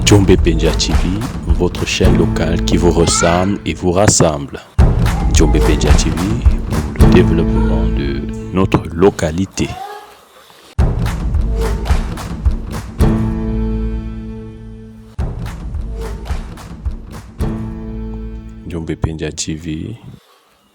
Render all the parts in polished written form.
Djombe Penja TV, votre chaîne locale qui vous ressemble et vous rassemble. Djombe Penja TV, pour le développement de notre localité. Djombe Penja TV,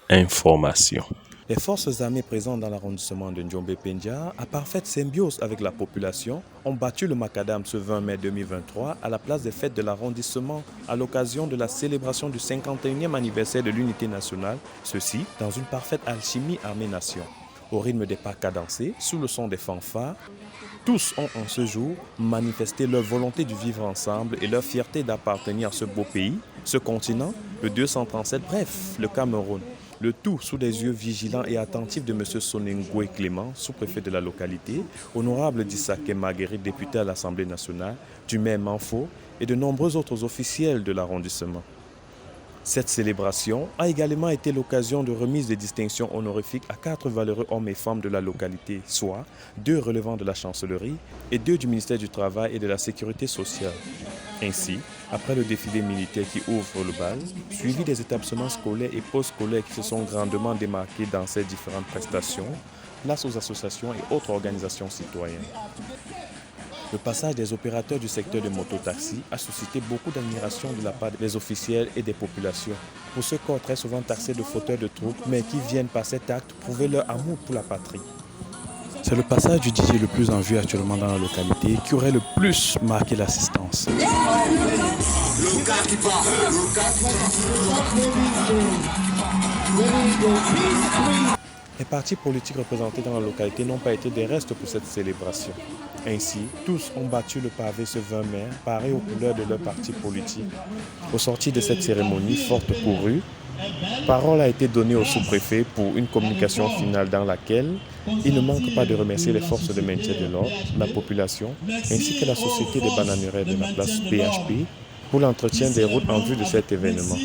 information. Les forces armées présentes dans l'arrondissement de Djombe Penja, à parfaite symbiose avec la population, ont battu le macadam ce 20 mai 2023 à la place des fêtes de l'arrondissement à l'occasion de la célébration du 51e anniversaire de l'unité nationale, ceci dans une parfaite alchimie armée-nation. Au rythme des pas cadencés, sous le son des fanfares, tous ont en ce jour manifesté leur volonté de vivre ensemble et leur fierté d'appartenir à ce beau pays, ce continent, le 237, bref, le Cameroun. Le tout sous des yeux vigilants et attentifs de M. Sonengwe Clément, sous-préfet de la localité, honorable d'Issake Marguerite, député à l'Assemblée nationale, du maire Manfo et de nombreux autres officiels de l'arrondissement. Cette célébration a également été l'occasion de remise de distinctions honorifiques à 4 valeureux hommes et femmes de la localité, soit 2 relevant de la chancellerie et 2 du ministère du Travail et de la Sécurité sociale. Ainsi, après le défilé militaire qui ouvre le bal, suivi des établissements scolaires et post-scolaires qui se sont grandement démarqués dans ces différentes prestations, place aux associations et autres organisations citoyennes. Le passage des opérateurs du secteur de mototaxi a suscité beaucoup d'admiration de la part des officiels et des populations. Pour ce corps très souvent taxé de fauteurs de troubles, mais qui viennent par cet acte prouver leur amour pour la patrie. C'est le passage du DJ le plus en vue actuellement dans la localité qui aurait le plus marqué l'assistance. Les partis politiques représentés dans la localité n'ont pas été des restes pour cette célébration. Ainsi, tous ont battu le pavé ce 20 mai, parés aux couleurs de leur parti politique. Au sortir de cette cérémonie forte courue, parole a été donnée au sous-préfet pour une communication finale dans laquelle il ne manque pas de remercier les forces de maintien de l'ordre, la population, ainsi que la société des bananeraies de la place PHP pour l'entretien des routes en vue de cet événement.